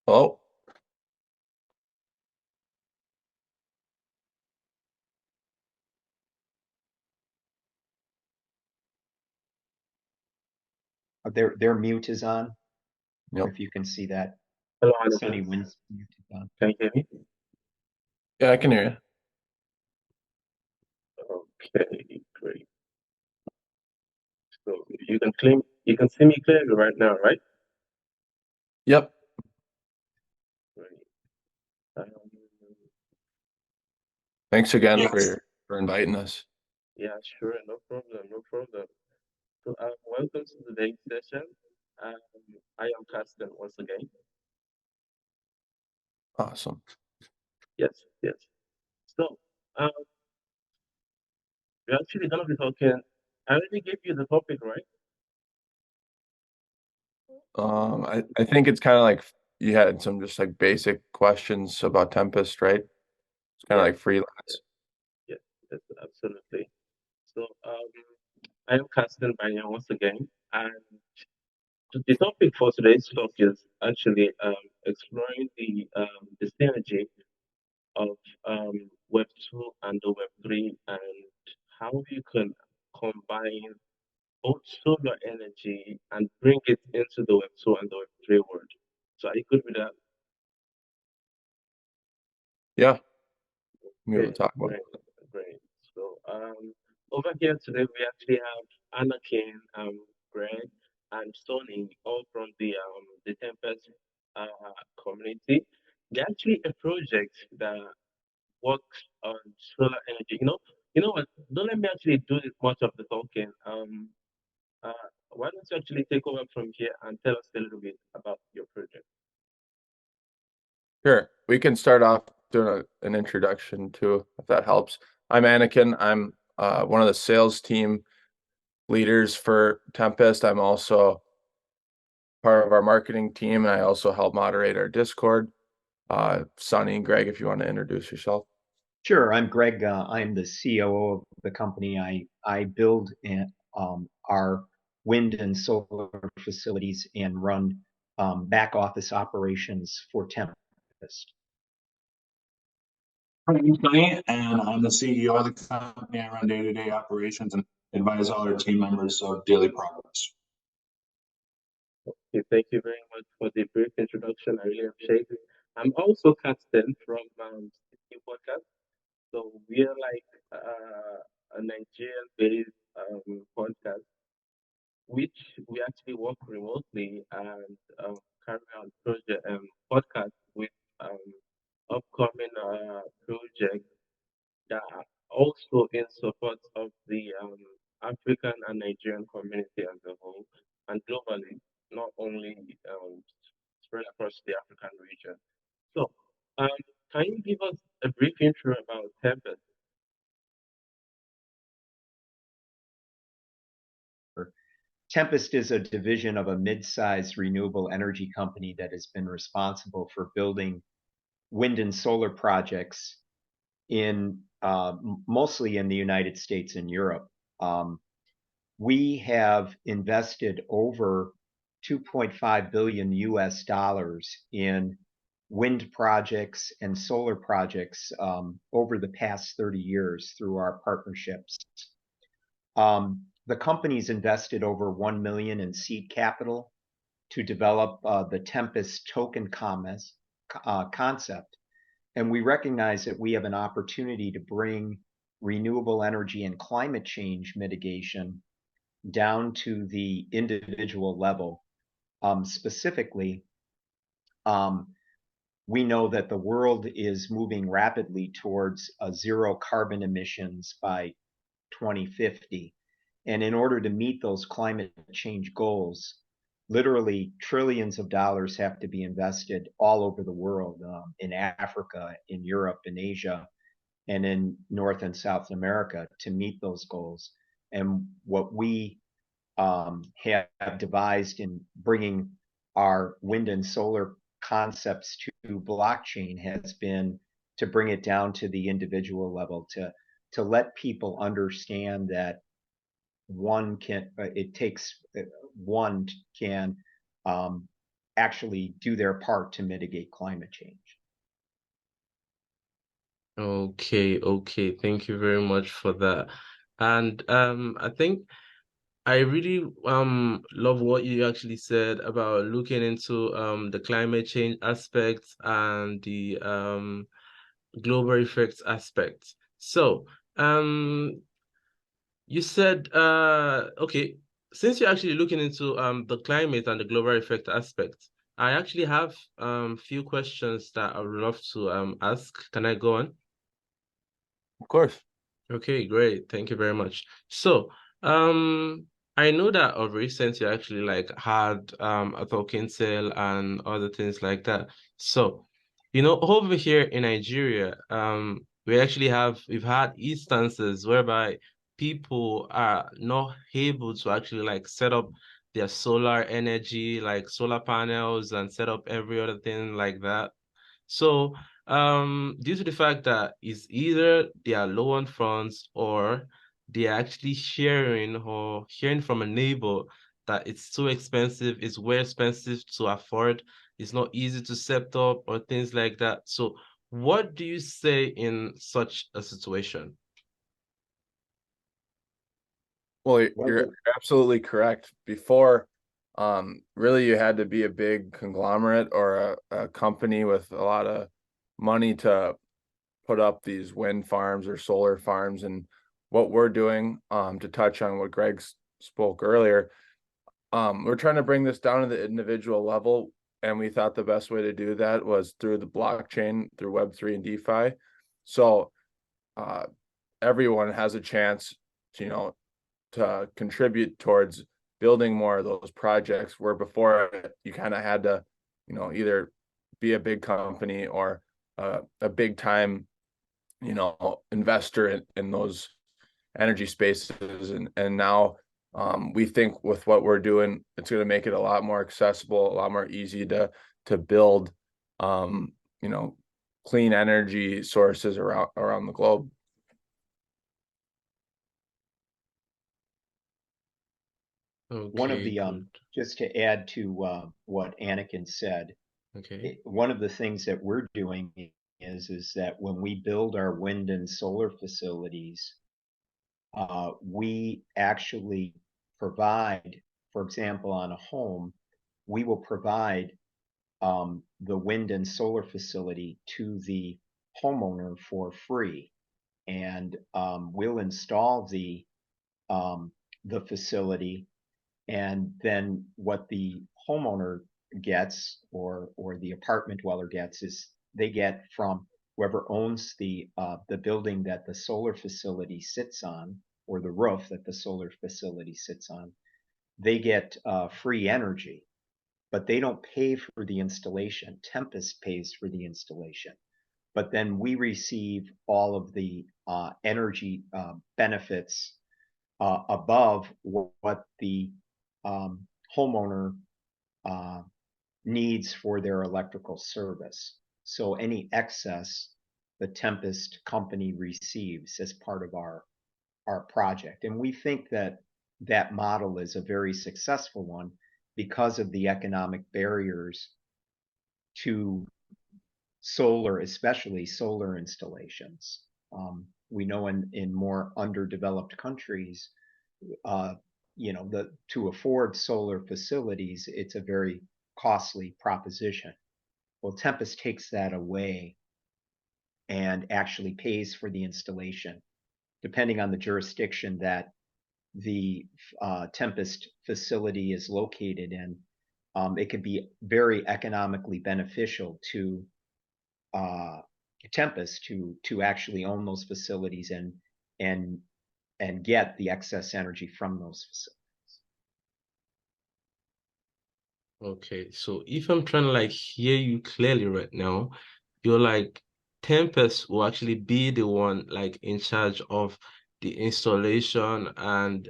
Oh, Their mute is on, yep. if you can see that. Hello, Sunny Anubis. Winds mute is on. Can you hear me? Yeah, I can hear you. Okay, great. So you can see me clearly right now, right? Yep. Great. Um, Thanks again Yes. for inviting us. yeah, sure, no problem, no problem. So, welcome to today's session. Um, I am Carsten once again. Awesome. Yes, yes. So, um, we're actually gonna be talking. I already gave you the topic, right? I think it's kind of like you had some just like basic questions about Tempest, right? It's kind of Yes, like freelance. yes, yes, yes, absolutely. So, I am Carsten Banyan once again, and the topic for today's talk is actually exploring the synergy of Web2 and the Web3 and how you can combine both solar energy and bring it into the Web2 and the Web3 world. So are you good with that? Yeah, we able Okay, to talk about great, great. So over here today we actually have Anakin, Greg, and Sony, all from the Tempest community. They're actually a project that works on solar energy. You know what? Don't let me actually do much of the talking. Why don't you actually take over from here and tell us a little bit about your project? Sure. We can start off doing an introduction too, if that helps. I'm Anakin. I'm one of the sales team leaders for Tempest. I'm also part of our marketing team, and I also help moderate our Discord. Sonny and Greg, if you want to introduce yourself. Sure, I'm Greg. I'm the COO of the company. I build our wind and solar facilities and run back office operations for Tempest. I'm Sonny, and I'm the CEO of the company. I run day-to-day operations and advise all our team members of daily progress. Okay, thank you very much for the brief introduction. I really appreciate it. I'm also Kasten from CT Podcast. So we are like a Nigerian-based podcast, which we actually work remotely and carry out project podcast with um, upcoming projects that are also in support of the African and Nigerian community as a whole and globally, not only spread across the African region. So, um, can you give us a brief intro about Tempest? Tempest is a division of a mid-sized renewable energy company that has been responsible for building wind and solar projects in mostly in the United States and Europe. We have invested over 2.5 billion US dollars in wind projects and solar projects over the past 30 years through our partnerships. The company's invested over 1 million in seed capital to develop the Tempest token concept. And we recognize that we have an opportunity to bring renewable energy and climate change mitigation down to the individual level. Specifically, we know that the world is moving rapidly towards zero carbon emissions by 2050. And in order to meet those climate change goals, literally trillions of dollars have to be invested all over the world, in Africa, in Europe, in Asia, and in North and South America to meet those goals. And what we have devised in bringing our wind and solar concepts to blockchain has been to bring it down to the individual level, to let people understand that one can it takes one can um, actually do their part to mitigate climate change. Okay, okay. Thank you very much for that. And I think I really love what you actually said about looking into the climate change aspects and the global effects aspects. So, you said okay, since you're actually looking into the climate and the global effect aspect, I actually have few questions that I would love to ask. Can I go on? Of course. Okay, great. Thank you very much. So, I know that of recent you actually like had a token sale and other things like that. So, over here in Nigeria, we've had instances whereby people are not able to actually like set up their solar energy, like solar panels, and set up every other thing like that. So, due to the fact that it's either they are low on funds or they are actually sharing or hearing from a neighbor that it's too expensive, it's way expensive to afford, it's not easy to set up or things like that. So, what do you say in such a situation? Well, Well, you're absolutely correct. Before, really you had to be a big conglomerate or a company with a lot of money to put up these wind farms or solar farms. And what we're doing, to touch on what spoke earlier, we're trying to bring this down to the individual level. And we thought the best way to do that was through the blockchain, through Web3 and DeFi. So uh, everyone has a chance to, to contribute towards building more of those projects, where before you kind of had to, either be a big company or a big time, investor in those energy spaces. And now, we think with what we're doing, it's going to make it a lot more accessible, a lot more easy to build, um, you know, clean energy sources around the globe. one of Okay, the good. just to add to what Anakin said, Okay. one of the things that we're doing is that when we build our wind and solar facilities, we actually provide, for example, on a home, we will provide the wind and solar facility to the homeowner for free, and we'll install um, the facility, and then what the homeowner gets, or the apartment dweller gets, is they get from whoever owns the building that the solar facility sits on, or the roof that the solar facility sits on. They get free energy, but they don't pay for the installation. Tempest pays for the installation, but then we receive all of the energy benefits above what the homeowner uh, needs for their electrical service. So any excess the Tempest company receives as part of our project. And we think that that model is a very successful one because of the economic barriers to solar, especially solar installations. We know in more underdeveloped countries, uh, to afford solar facilities, it's a very costly proposition. Well, Tempest takes that away and actually pays for the installation, depending on the jurisdiction that the Tempest facility is located in. It could be very economically beneficial to uh, Tempest to actually own those facilities and and get the excess energy from those facilities. Okay, so if I'm trying to like hear you clearly right now, you're like Tempest will actually be the one like in charge of the installation and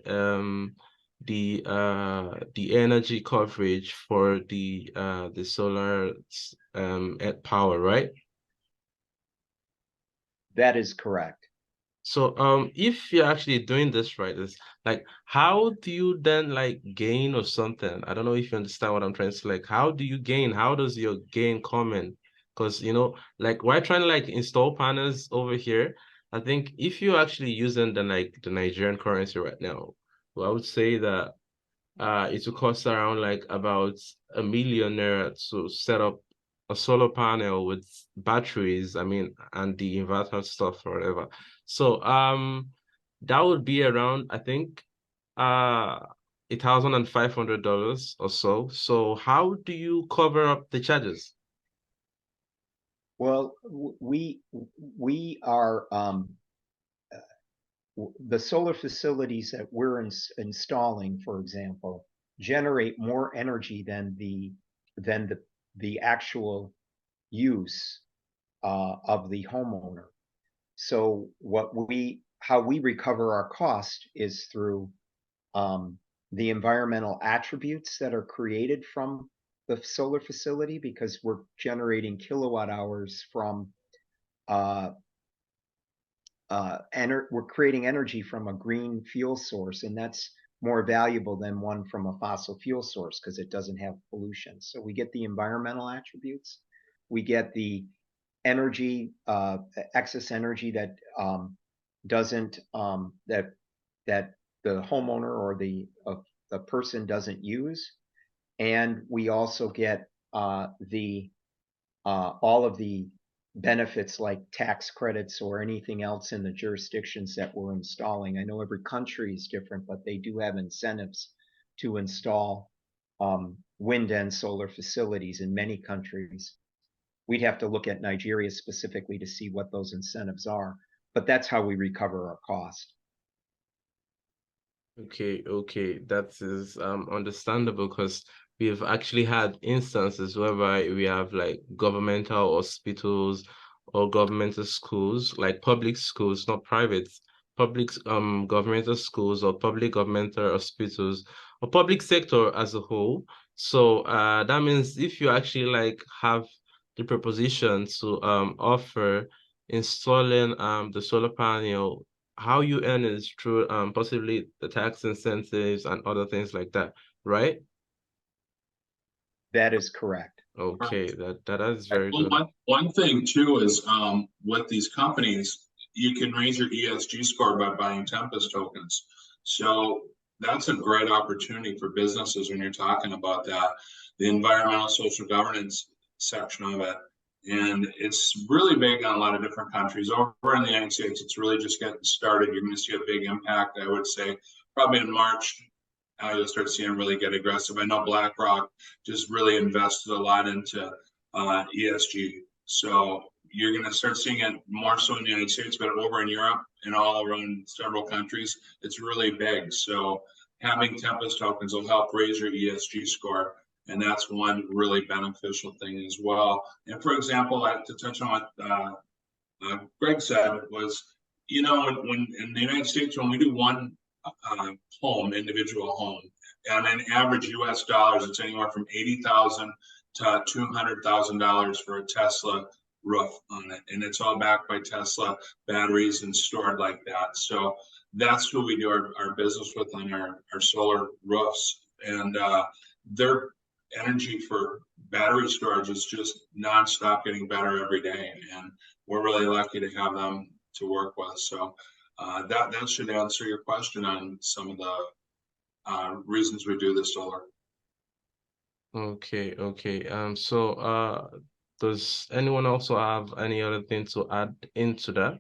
the energy coverage for the solar power, right? That is correct. So if you're actually doing this right, is like how do you then like gain or something? I don't know if you understand what I'm trying to say. Like how do you gain? How does your gain come in? Because like we're trying to like install panels over here. I think if you're actually using the Nigerian currency right now, well, I would say that it will cost around like about 1 million naira to set up a solar panel with batteries, I mean, and the inverter stuff or whatever. So that would be around, I think, uh $1,500 or so. So how do you cover up the charges? Well, we are the solar facilities that we're installing, for example, generate more energy than the actual use of the homeowner. So how we recover our cost is through the environmental attributes that are created from the solar facility, because we're generating kilowatt hours from uh, we're creating energy from a green fuel source, and that's more valuable than one from a fossil fuel source because it doesn't have pollution. So we get the environmental attributes, we get the energy, excess energy that doesn't that the homeowner or the person doesn't use, and we also get the all of the benefits like tax credits or anything else in the jurisdictions that we're installing. I know every country is different, but they do have incentives to install wind and solar facilities in many countries. We'd have to look at Nigeria specifically to see what those incentives are, but that's how we recover our cost. Okay, that is understandable because we've actually had instances whereby we have like governmental hospitals or governmental schools, like public schools, not private, public governmental schools or public governmental hospitals or public sector as a whole. So that means if you actually like have the proposition to offer installing the solar panel, how you earn is through possibly the tax incentives and other things like that, right? That is correct. Okay, that is very Well, good. one thing too is with these companies, you can raise your ESG score by buying Tempest tokens. So that's a great opportunity for businesses when you're talking about that, the environmental social governance section of it. And it's really big on a lot of different countries. Over in the United States, it's really just getting started. You're going to see a big impact, I would say, probably in March. You'll start seeing them really get aggressive. I know BlackRock just really invested a lot into ESG. So you're going to start seeing it more so in the United States, but over in Europe and all around several countries, it's really big. So having Tempest tokens will help raise your ESG score. And that's one really beneficial thing as well. And for example, to touch on what Greg said was, when in the United States, when we do one individual home, and in average US dollars, it's anywhere from 80,000 to $200,000 for a Tesla roof on it. And it's all backed by Tesla batteries and stored like that. So that's who we do our business with on our solar roofs. And their energy for battery storage is just nonstop getting better every day. And we're really lucky to have them to work with. So that should answer your question on some of the reasons we do the solar. Okay. So does anyone also have any other thing to add into that?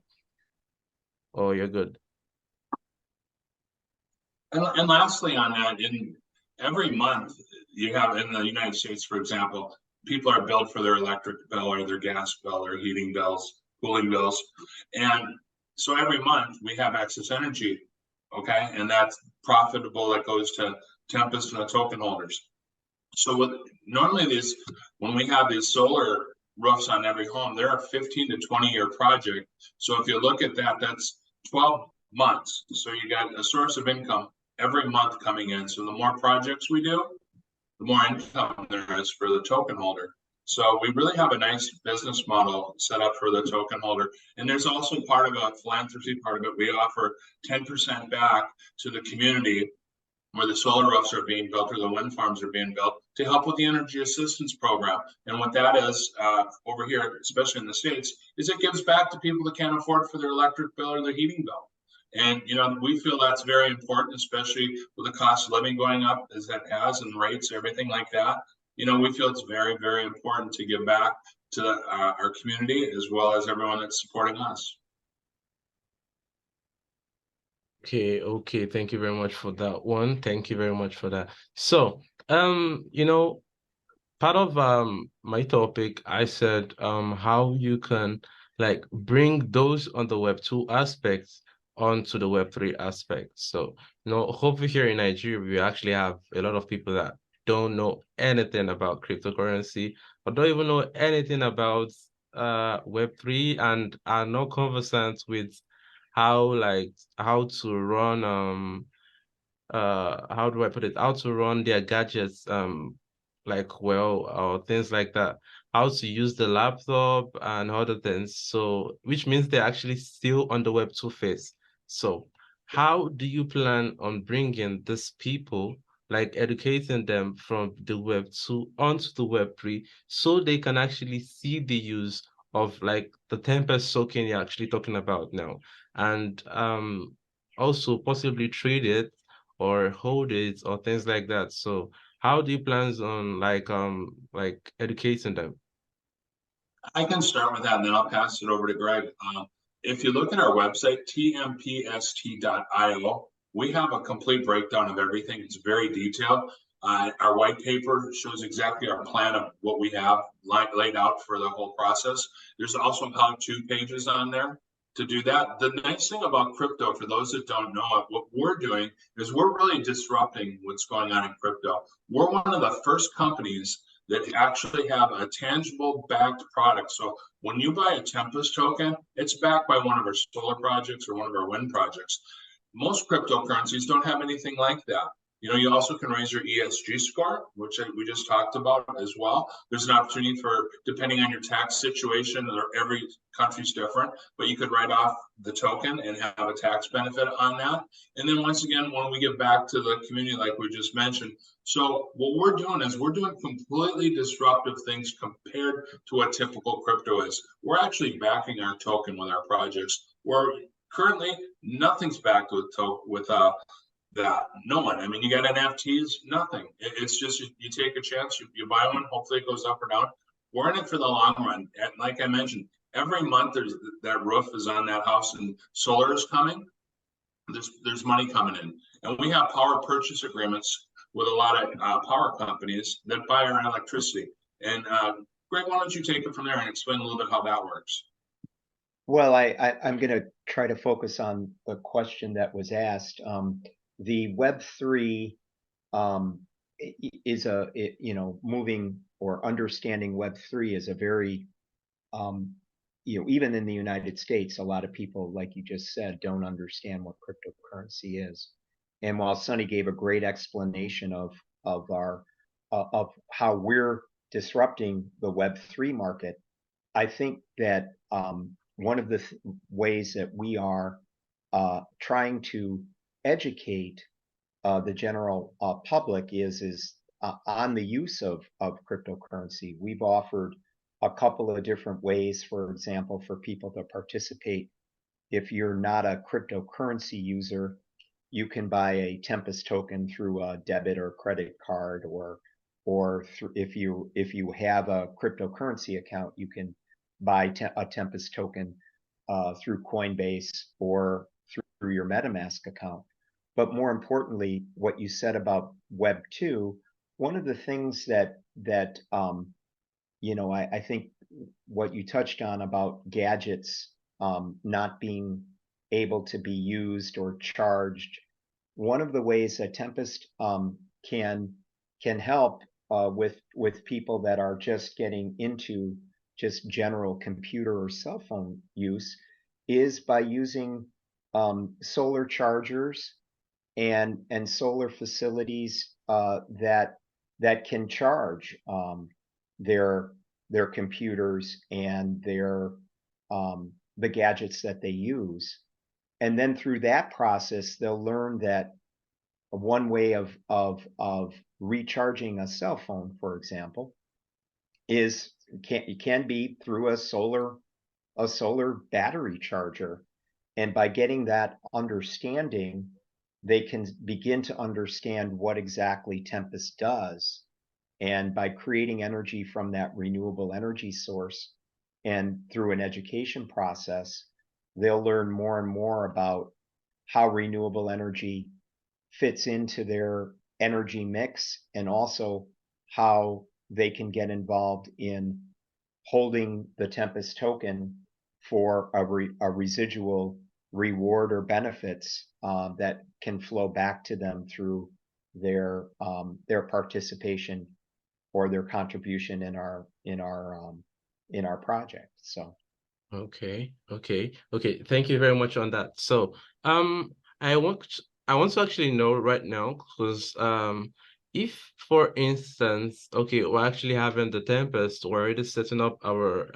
Or you're good? And lastly on that, in every month you have in the United States, for example, people are billed for their electric bill or their gas bill or heating bills, cooling bills. And so every month we have excess energy, okay? And that's profitable that goes to Tempest and the token holders. So normally when we have these solar roofs on every home, they're a 15 to 20-year project. So if you look at that, that's 12 months. So you got a source of income every month coming in. So the more projects we do, the more income there is for the token holder. So we really have a nice business model set up for the token holder. And there's also part of a philanthropy part of it. We offer 10% back to the community where the solar roofs are being built or the wind farms are being built to help with the energy assistance program. And what that is over here, especially in the States, is it gives back to people that can't afford for their electric bill or their heating bill. And, you know, we feel that's very important, especially with the cost of living going up as that has and rates, everything like that. You know, we feel it's very, very important to give back to our community as well as everyone that's supporting us. Okay, thank you very much for that one. Thank you very much for that. So, you know, part of my topic, I said how you can like bring those on the Web2 aspects onto the Web3 aspects. So, you know, hopefully here in Nigeria, we actually have a lot of people that don't know anything about cryptocurrency or don't even know anything about Web3 and are not conversant with how to run how do I put it, how to run their gadgets like well or things like that, how to use the laptop and other things. So which means they're actually still on the Web2 phase. So how do you plan on bringing these people, like educating them from the Web2 onto the Web3 so they can actually see the use of like the Tempest token you're actually talking about now, and also possibly trade it or hold it or things like that. So how do you plans on like educating them? I can start with that and then I'll pass it over to Greg. If you look at our website, tmpst.io, we have a complete breakdown of everything. It's very detailed. Our white paper shows exactly our plan of what we have laid out for the whole process. There's also how-to pages on there to do that. The nice thing about crypto, for those that don't know it, what we're doing is we're really disrupting what's going on in crypto. We're one of the first companies that actually have a tangible backed product. So when you buy a Tempest token, it's backed by one of our solar projects or one of our wind projects. Most cryptocurrencies don't have anything like that. You know, you also can raise your ESG score, which we just talked about as well. There's an opportunity for, depending on your tax situation, every country's different, but you could write off the token and have a tax benefit on that. And then once again, when we get back to the community, like we just mentioned, so what we're doing is we're doing completely disruptive things compared to what typical crypto is. We're actually backing our token with our projects. We're currently nothing's backed with that. No one. I mean, you got NFTs, nothing. It's just you take a chance, you buy one, hopefully it goes up or down. We're in it for the long run. And like I mentioned, every month there's that roof is on that house and solar is coming. There's money coming in, and we have power purchase agreements with a lot of power companies that buy our electricity. And Greg, why don't you take it from there and explain a little bit how that works? Well, I'm going to try to focus on the question that was asked. The Web3 is moving or understanding Web3 is a very, even in the United States, a lot of people, like you just said, don't understand what cryptocurrency is. And while Sonny gave a great explanation of how we're disrupting the Web3 market, I think that one of the ways that we are trying to educate the general public is on the use of cryptocurrency. We've offered a couple of different ways, for example, for people to participate. If you're not a cryptocurrency user, you can buy a Tempest token through a debit or credit card, or if you have a cryptocurrency account, you can buy a Tempest token through Coinbase or through your MetaMask account. But more importantly, what you said about Web2, one of the things that I think what you touched on about gadgets not being able to be used or charged, one of the ways that Tempest can help with people that are just getting into just general computer or cell phone use is by using solar chargers and solar facilities that can charge their their computers and their the gadgets that they use. And then through that process, they'll learn that one way of recharging a cell phone, for example, is can be through a solar battery charger. And by getting that understanding, they can begin to understand what exactly Tempest does. And by creating energy from that renewable energy source and through an education process, they'll learn more and more about how renewable energy fits into their energy mix, and also how they can get involved in holding the Tempest token for a residual reward or benefits that can flow back to them through their participation or their contribution in our project. So Okay. Thank you very much on that. So, I want to actually know right now, because if for instance, okay, we're actually having the Tempest, we're already setting up our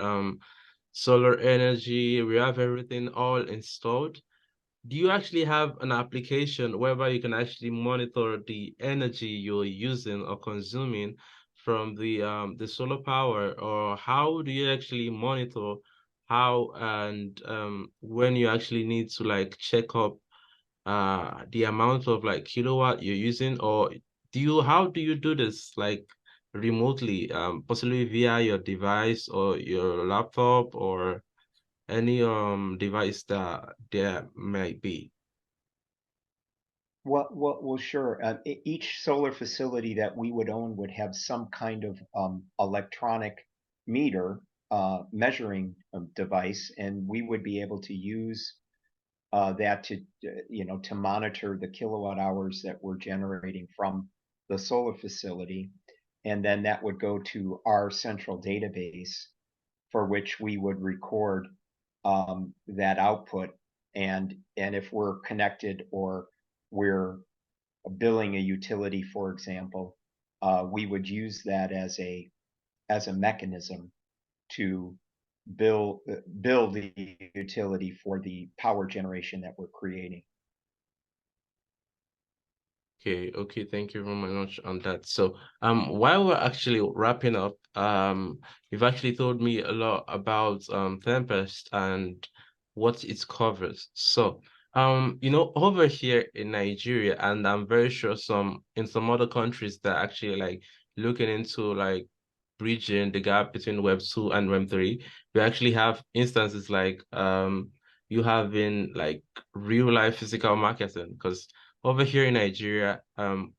solar energy, we have everything all installed. Do you actually have an application whereby you can actually monitor the energy you're using or consuming from the solar power, or how do you actually monitor how and when you actually need to like check up the amount of like kilowatt you're using, or how do you do this like remotely, possibly via your device or your laptop or any device that there might be? well, sure. Each solar facility that we would own would have some kind of electronic meter measuring device, and we would be able to use that to, to monitor the kilowatt hours that we're generating from the solar facility, and then that would go to our central database, for which we would record that output, and if we're connected or we're billing a utility, for example, we would use that as a mechanism to bill the utility for the power generation that we're creating. Okay, thank you very much on that. So, while we're actually wrapping up, you've actually told me a lot about Tempest and what it covers. So, over here in Nigeria, and I'm very sure some other countries that are actually like looking into like bridging the gap between Web 2 and Web 3, we actually have instances like you have in like real life physical marketing, because over here in Nigeria,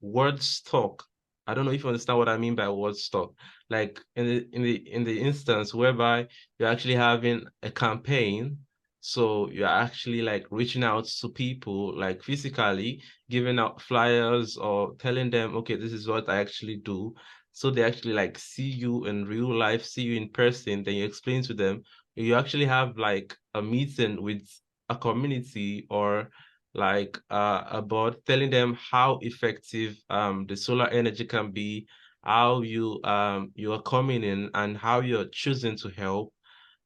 word stock. I don't know if you understand what I mean by word stock. Like in the instance whereby you're actually having a campaign, so you're actually like reaching out to people like physically, giving out flyers or telling them, okay, this is what I actually do. So they actually like see you in real life, see you in person, then you explain to them. You actually have like a meeting with a community or like about telling them how effective the solar energy can be, how you are coming in and how you're choosing to help,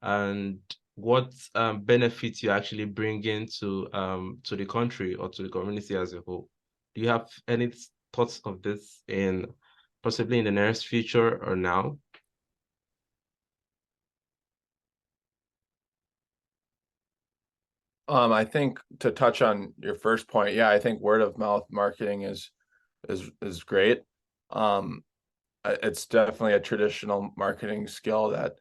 and what benefits you actually bring into to the country or to the community as a whole. Do you have any thoughts of this in possibly in the nearest future or now? I think to touch on your first point, yeah, I think word of mouth marketing is great. Um, it's definitely a traditional marketing skill that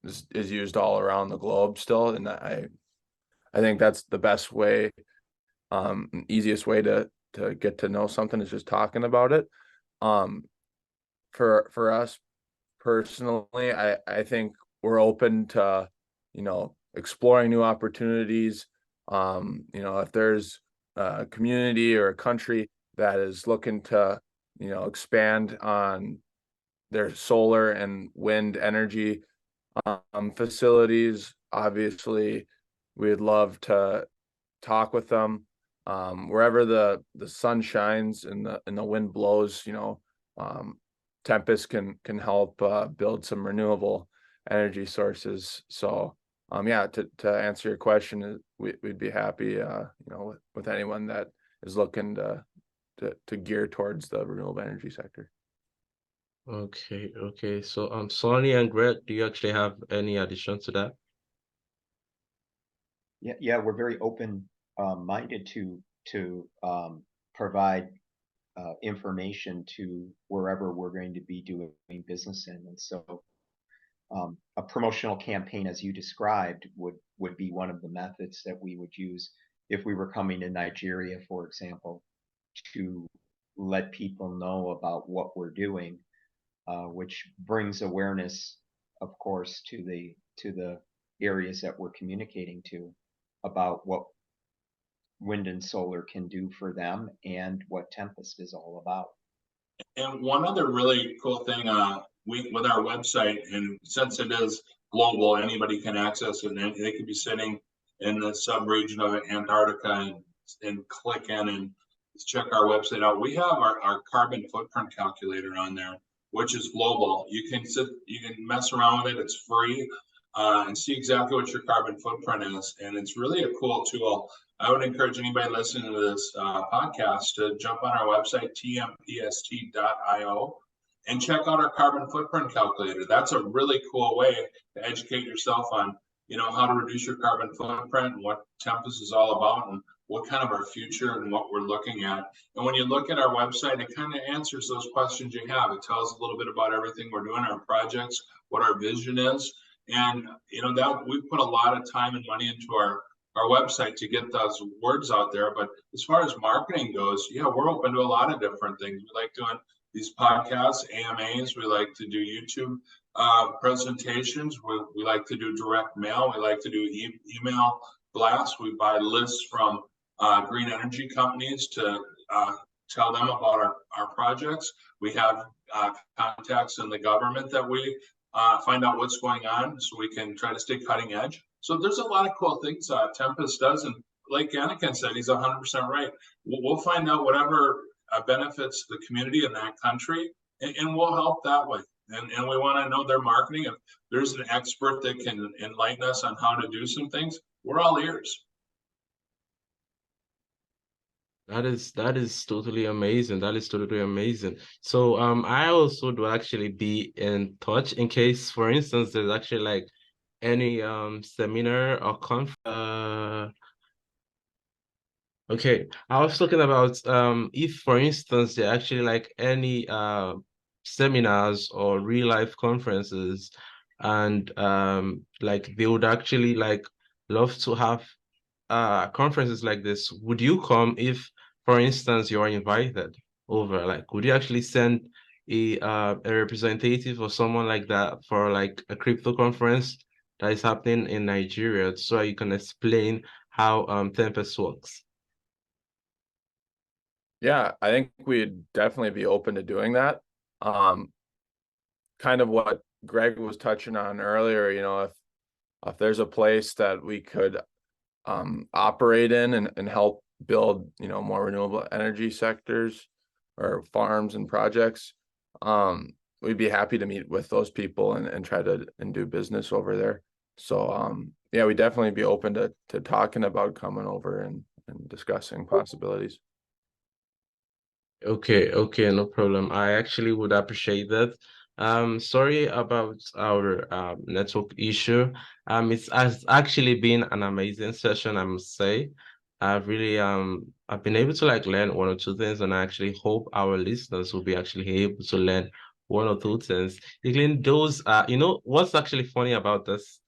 is used all around the globe still, and I think that's the best way, easiest way to get to know something is just talking about it. Um, for us personally, I think we're open to, exploring new opportunities. If there's a community or a country that is looking to, expand on their solar and wind energy facilities, obviously we'd love to talk with them. Wherever the sun shines and the wind blows, um, Tempest can help build some renewable energy sources. So yeah, to answer your question, we'd be happy with anyone that is looking to gear towards the renewable energy sector. Okay, okay. So Sonny and Greg, do you actually have any addition to that? Yeah, we're very open minded to provide information to wherever we're going to be doing business in. And so a promotional campaign, as you described, would be one of the methods that we would use if we were coming to Nigeria, for example, to let people know about what we're doing, which brings awareness, of course, to the areas that we're communicating to about what wind and solar can do for them and what Tempest is all about. And one other really cool thing, we with our website, and since it is global, anybody can access it, and they could be sitting in the sub-region of Antarctica and click in and check our website out. We have our carbon footprint calculator on there, which is global. You can mess around with it. It's free, and see exactly what your carbon footprint is, and it's really a cool tool. I would encourage anybody listening to this podcast to jump on our website, tmpst.io, and check out our carbon footprint calculator. That's a really cool way to educate yourself on, how to reduce your carbon footprint and what Tempest is all about and what kind of our future and what we're looking at. And when you look at our website, it kind of answers those questions you have. It tells a little bit about everything we're doing, our projects, what our vision is. And, that we put a lot of time and money into our website to get those words out there. But as far as marketing goes, yeah, we're open to a lot of different things. We like doing these podcasts, AMAs. We like to do YouTube presentations. We like to do direct mail. We like to do email blasts. We buy lists from green energy companies to tell them about our projects. We have contacts in the government that we find out what's going on so we can try to stay cutting edge. So there's a lot of cool things Tempest does. And like Anakin said, he's 100% right. We'll find out whatever benefits the community in that country, and we'll help that way. And we want to know their marketing. If there's an expert that can enlighten us on how to do some things, we're all ears. That is totally amazing. That is totally amazing. So I also do actually be in touch in case, for instance, there's actually like any seminar or conference. Okay, I was talking about if for instance there are actually like any seminars or real life conferences and like they would actually like love to have conferences like this. Would you come if for instance you are invited over? Like would you actually send a representative or someone like that for like a crypto conference that is happening in Nigeria so you can explain how Tempest works? Yeah, I think we'd definitely be open to doing that. Kind of what Greg was touching on earlier, if there's a place that we could operate in and help build, more renewable energy sectors or farms and projects, we'd be happy to meet with those people and try to do business over there. So yeah, we'd definitely be open to talking about coming over and discussing possibilities. Okay, okay, no problem. I actually would appreciate that. Sorry about our network issue. It's has actually been an amazing session, I must say. I've been able to like learn one or two things, and I actually hope our listeners will be actually able to learn one or two things. Including those, what's actually funny about this,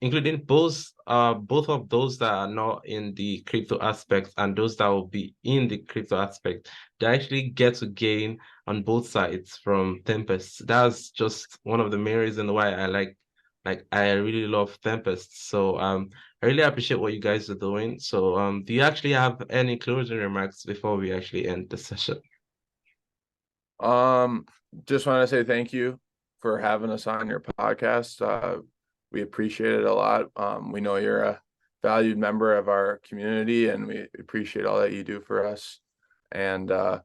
including both of those that are not in the crypto aspect and those that will be in the crypto aspect, they actually get to gain on both sides from Tempest. That's just one of the main reasons why I really love Tempest. So I really appreciate what you guys are doing. So do you actually have any closing remarks before we actually end the session? Just want to say thank you for having us on your podcast. We appreciate it a lot. We know you're a valued member of our community, and we appreciate all that you do for us. And I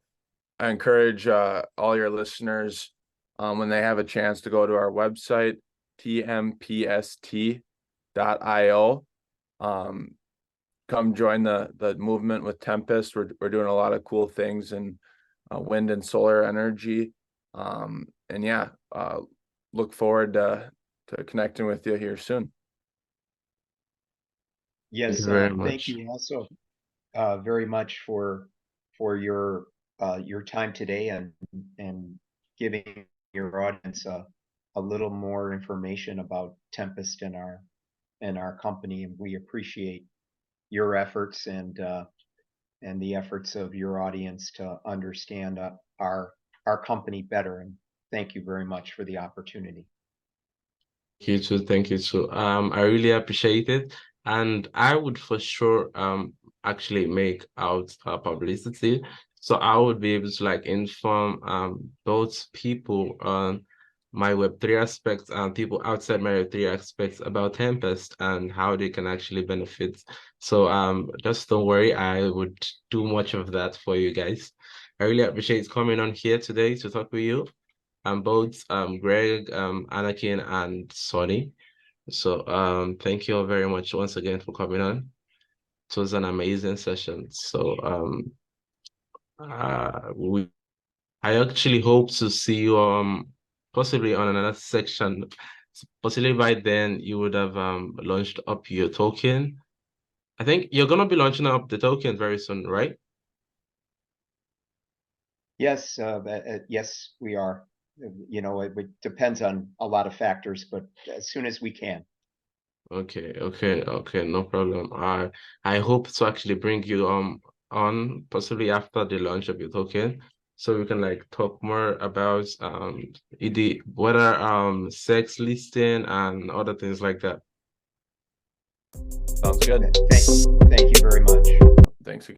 encourage all your listeners when they have a chance to go to our website, tmpst.io. Come join the movement with Tempest. We're doing a lot of cool things in wind and solar energy. And yeah, look forward to connecting with you here soon. Yes, Thank you very thank much. you also very much for your time today and giving your audience a little more information about Tempest and our company, and we appreciate your efforts and the efforts of your audience to understand our company better. And thank you very much for the opportunity. You too, thank you too. I really appreciate it, and I would for sure actually make out publicity, so I would be able to like inform both people on my Web3 aspects and people outside my Web3 aspects about Tempest and how they can actually benefit. So just don't worry, I would do much of that for you guys. I really appreciate coming on here today to talk with you. Both Greg, Anakin, and Sonny. So thank you all very much once again for coming on. It was an amazing session. So I actually hope to see you possibly on another section. Possibly by then you would have launched up your token. I think you're gonna be launching up the token very soon, right? Yes, yes, we are. You know, it depends on a lot of factors, but as soon as we can. Okay, no problem. I hope to actually bring you on possibly after the launch of your token, so we can like talk more about the whether sex listing and other things like that. Sounds good. Thank you very much. Thanks again.